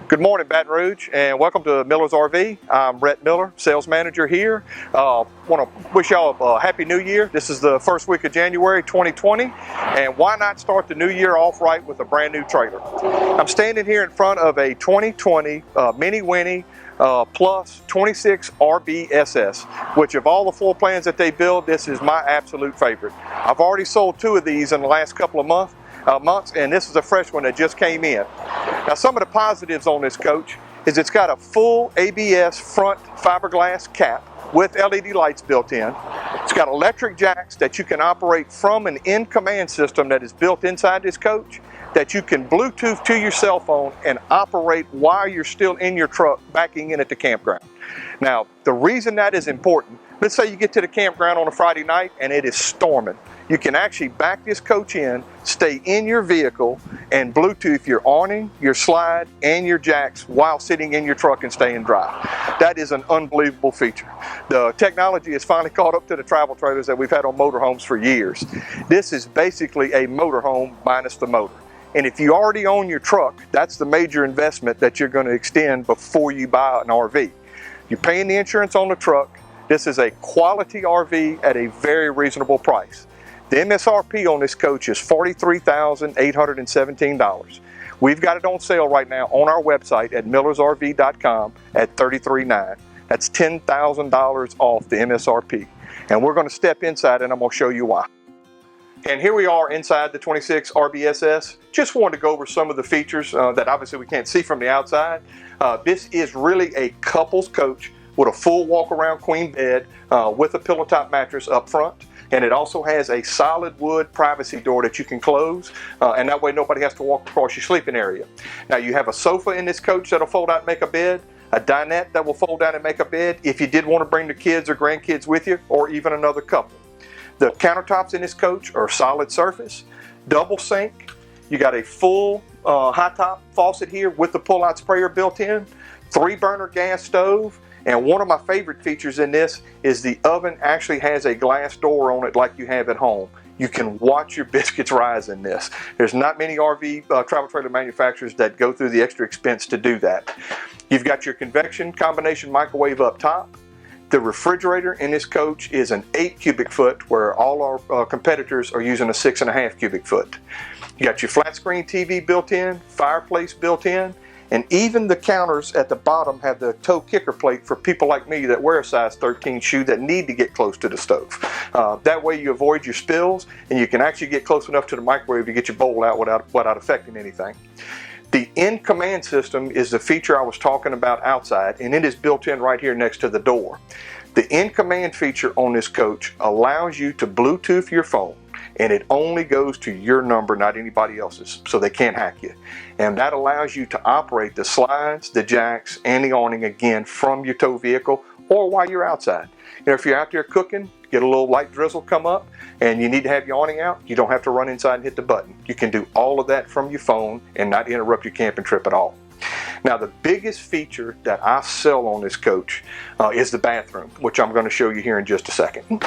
Good morning, Baton Rouge, and welcome to Miller's RV. I'm Rhett Miller, sales manager here. Want to wish y'all a happy new year. This is the first week of January 2020, and why not start the new year off right with a brand new trailer? I'm standing here in front of a 2020 Mini Winnie Plus 26 RBSS, which of all the floor plans that they build, this is my absolute favorite. I've already sold 2 of these in the last couple of months, and this is a fresh one that just came in. Now, some of the positives on this coach is it's got a full ABS front fiberglass cap with LED lights built in. It's got electric jacks that you can operate from an in-command system that is built inside this coach that you can Bluetooth to your cell phone and operate while you're still in your truck backing in at the campground. Now, the reason that is important, let's say you get to the campground on a Friday night and it is storming. You can actually back this coach in, stay in your vehicle, and Bluetooth your awning, your slide, and your jacks while sitting in your truck and staying dry. That is an unbelievable feature. The technology has finally caught up to the travel trailers that we've had on motorhomes for years. This is basically a motorhome minus the motor. And if you already own your truck, that's the major investment that you're going to extend before you buy an RV. You're paying the insurance on the truck. This is a quality RV at a very reasonable price. The MSRP on this coach is $43,817. We've got it on sale right now on our website at millersrv.com at $33,900. That's $10,000 off the MSRP. And we're going to step inside and I'm going to show you why. And here we are inside the 26 RBSS. Just wanted to go over some of the features that obviously we can't see from the outside. This is really a couple's coach with a full walk-around queen bed with a pillow top mattress up front. And it also has a solid wood privacy door that you can close, and that way nobody has to walk across your sleeping area. Now, you have a sofa in this coach that'll fold out and make a bed, a dinette that will fold out and make a bed if you did want to bring the kids or grandkids with you, or even another couple. The countertops in this coach are solid surface, double sink. You got a full high top faucet here with the pull-out sprayer built in, 3-burner gas stove. And one of my favorite features in this is the oven actually has a glass door on it like you have at home. You can watch your biscuits rise in this. There's not many RV travel trailer manufacturers that go through the extra expense to do that. You've got your convection combination microwave up top. The refrigerator in this coach is an 8 cubic foot where all our competitors are using a 6.5 cubic foot. You got your flat screen TV built in, fireplace built in. And even the counters at the bottom have the toe kicker plate for people like me that wear a size 13 shoe that need to get close to the stove. That way you avoid your spills and you can actually get close enough to the microwave to get your bowl out without affecting anything. The in-command system is the feature I was talking about outside, and it is built in right here next to the door. The in-command feature on this coach allows you to Bluetooth your phone, and it only goes to your number, not anybody else's, so they can't hack you. And that allows you to operate the slides, the jacks, and the awning again from your tow vehicle or while you're outside. You know, if you're out there cooking, get a little light drizzle come up, and you need to have your awning out, you don't have to run inside and hit the button. You can do all of that from your phone and not interrupt your camping trip at all. Now, the biggest feature that I sell on this coach is the bathroom, which I'm going to show you here in just a second.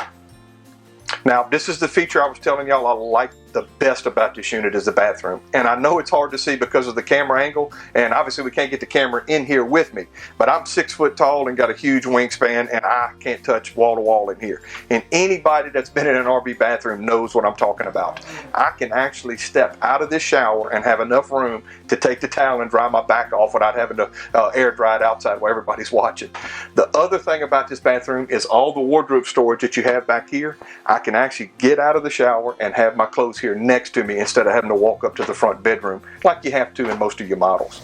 Now, this is the feature I was telling y'all I like the best about this unit is the bathroom. And I know it's hard to see because of the camera angle, and obviously we can't get the camera in here with me, but I'm 6 foot tall and got a huge wingspan, and I can't touch wall to wall in here. And anybody that's been in an RV bathroom knows what I'm talking about. I can actually step out of this shower and have enough room to take the towel and dry my back off without having to air dry it outside while everybody's watching. The other thing about this bathroom is all the wardrobe storage that you have back here. I can actually get out of the shower and have my clothes here next to me instead of having to walk up to the front bedroom like you have to in most of your models.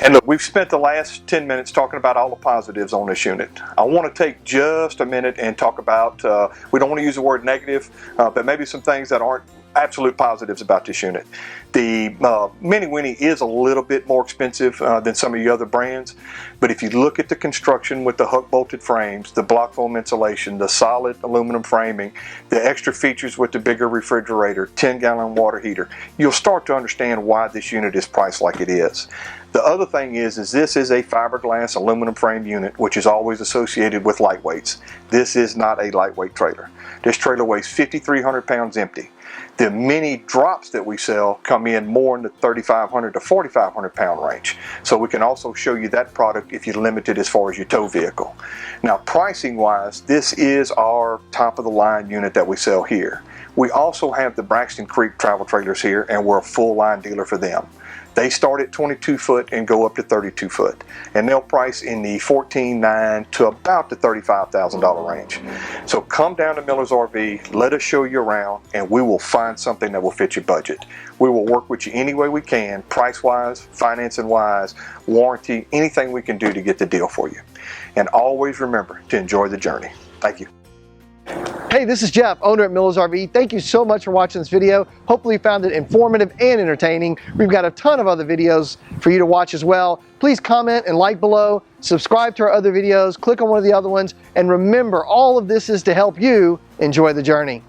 And look, we've spent the last 10 minutes talking about all the positives on this unit. I want to take just a minute and talk about, we don't want to use the word negative, but maybe some things that aren't absolute positives about this unit. The Mini Winnie is a little bit more expensive than some of the other brands, but if you look at the construction with the hook bolted frames, the block foam insulation, the solid aluminum framing, the extra features with the bigger refrigerator, 10-gallon water heater, you'll start to understand why this unit is priced like it is. The other thing is this is a fiberglass aluminum frame unit, which is always associated with lightweights. This is not a lightweight trailer. This trailer weighs 5,300 pounds empty. The mini drops that we sell come in more in the 3,500 to 4,500 pound range. So we can also show you that product if you're limited as far as your tow vehicle. Now, pricing wise, this is our top of the line unit that we sell here. We also have the Braxton Creek travel trailers here, and we're a full line dealer for them. They start at 22 foot and go up to 32 foot. And they'll price in the $14,900 to about the $35,000 range. So come down to Miller's RV, let us show you around, and we will find something that will fit your budget. We will work with you any way we can, price-wise, financing-wise, warranty, anything we can do to get the deal for you. And always remember to enjoy the journey. Thank you. Hey, this is Jeff, owner at Miller's RV. Thank you so much for watching this video. Hopefully you found it informative and entertaining. We've got a ton of other videos for you to watch as well. Please comment and like below, subscribe to our other videos, click on one of the other ones, and remember, all of this is to help you enjoy the journey.